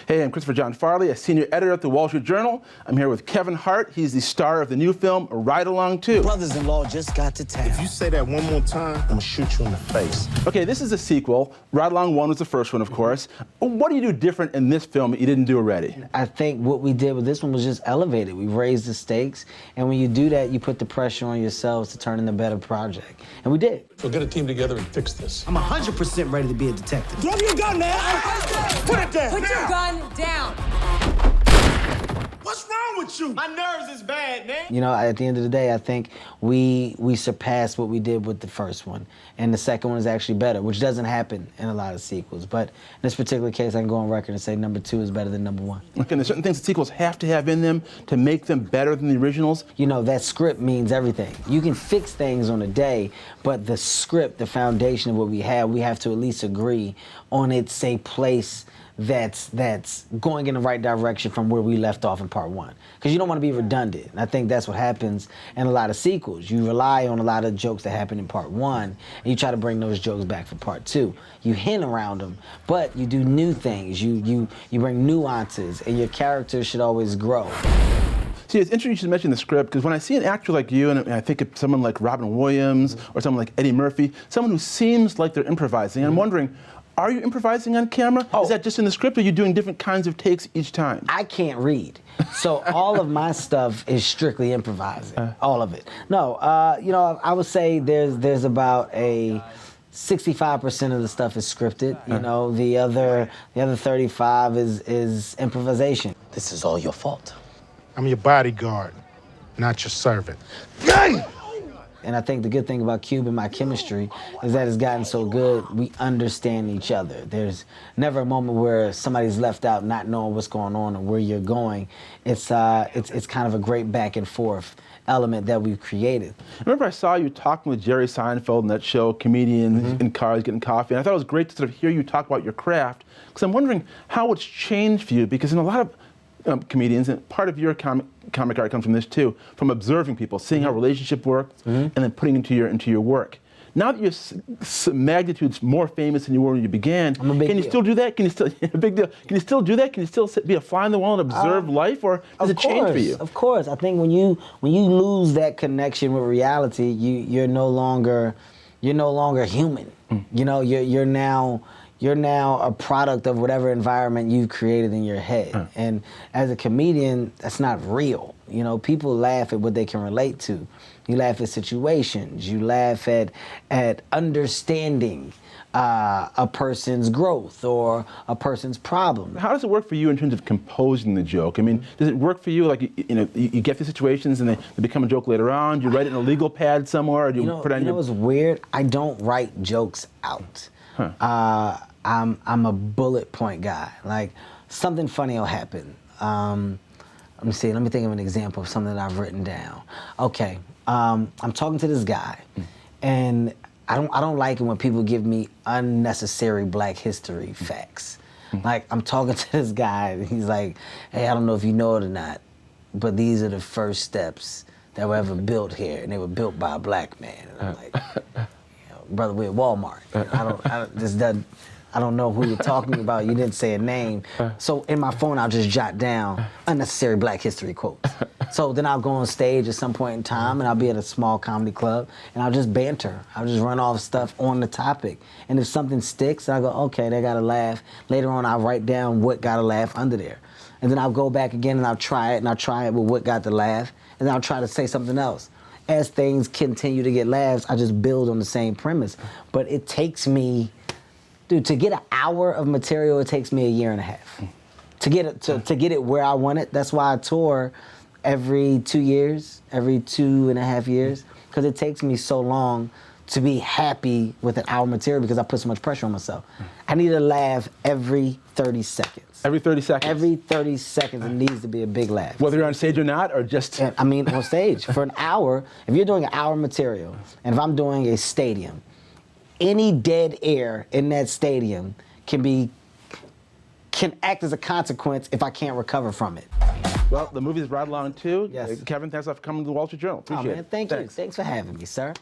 Hey, I'm Christopher John Farley, a senior editor at the Wall Street Journal. I'm here with Kevin Hart. He's the star of the new film, Ride Along 2. Brothers-in-law just got to town. If you say that one more time, I'm gonna shoot you in the face. Okay, this is a sequel. Ride Along 1 was the first one, of course. What do you do different in this film that you didn't do already? I think what we did with this one was just elevate it. We raised the stakes, and when you do that, you put the pressure on yourselves to turn in a better project. And we did. We'll get a team together and fix this. I'm 100% ready to be a detective. Drop your gun now! Put it down! Put your gun down. What's wrong with you? My nerves is bad, man. You know, at the end of the day, I think we surpassed what we did with the first one. And the second one is actually better, which doesn't happen in a lot of sequels. But in this particular case, I can go on record and say number 2 is better than number 1. Okay, there's certain things that sequels have to have in them to make them better than the originals. You know, that script means everything. You can fix things on a day, but the script, the foundation of what we have to at least agree on it's a place that's going in the right direction from where we left off in part 1. Because you don't want to be redundant. And I think that's what happens in a lot of sequels. You rely on a lot of jokes that happen in part 1, and you try to bring those jokes back for part 2. You hint around them, but you do new things. You bring nuances, and your characters should always grow. See, it's interesting you should mention the script, because when I see an actor like you, and I think of someone like Robin Williams or someone like Eddie Murphy, someone who seems like they're improvising, I'm wondering, are you improvising on camera? Oh. Is that just in the script, or are you doing different kinds of takes each time? I can't read, so all of my stuff is strictly improvising, all of it. No, you know, I would say there's about a 65% of the stuff is scripted. You know, the other 35 is improvisation. This is all your fault. I'm your bodyguard, not your servant. And I think the good thing about Cube and my chemistry is that it's gotten so good, we understand each other. There's never a moment where somebody's left out not knowing what's going on or where you're going. It's kind of a great back and forth element that we've created. I remember I saw you talking with Jerry Seinfeld in that show, Comedians in Cars Getting Coffee, and I thought it was great to sort of hear you talk about your craft, because I'm wondering how it's changed for you, because in a lot of comedians, and part of your comic art comes from this too, from observing people, seeing how relationship works, and then putting it into your work. Now that you're magnitude's more famous than you were when you began, can you still do that? Can you still big deal? Can you still do that? Can you still be a fly on the wall and observe life, or does it change for you? Of course, I think when you lose that connection with reality, you're no longer human. You know, you're now a product of whatever environment you've created in your head. And as a comedian, that's not real. You know, people laugh at what they can relate to. You laugh at situations. You laugh at understanding a person's growth or a person's problem. How does it work for you in terms of composing the joke? I mean, does it work for you, like, you know, you get these situations and they become a joke later on? Do you write it in a legal pad somewhere? Or do you put it on your... You know what's weird? I don't write jokes out. I'm a bullet point guy. Like, something funny will happen. Let me think of an example of something that I've written down. Okay, I'm talking to this guy, and I don't like it when people give me unnecessary Black history facts. Like, I'm talking to this guy, and he's like, hey, I don't know if you know it or not, but these are the first steps that were ever built here, and they were built by a Black man. And I'm like, you know, brother, we're at Walmart. I don't know who you're talking about. You didn't say a name. So in my phone, I'll just jot down unnecessary Black history quotes. So then I'll go on stage at some point in time, and I'll be at a small comedy club, and I'll just banter. I'll just run off stuff on the topic. And if something sticks, I go, okay, they got a laugh. Later on, I'll write down what got a laugh under there. And then I'll go back again, and I'll try it with what got the laugh, and then I'll try to say something else. As things continue to get laughs, I just build on the same premise. But it takes me... Dude, to get an hour of material, it takes me a year and a half. To get it where I want it, that's why I tour every 2 years, every 2.5 years, because it takes me so long to be happy with an hour material because I put so much pressure on myself. I need to laugh every 30 seconds. Every 30 seconds? Every 30 seconds, it needs to be a big laugh. Whether you're on stage or not, or just... And, I mean, on stage. For an hour, if you're doing an hour material, and if I'm doing a stadium, any dead air in that stadium can act as a consequence if I can't recover from it. Well, the movie is Ride Along 2. Yes. Kevin, thanks for coming to the Wall Street Journal. Appreciate it. Thank you. Thanks for having me, sir.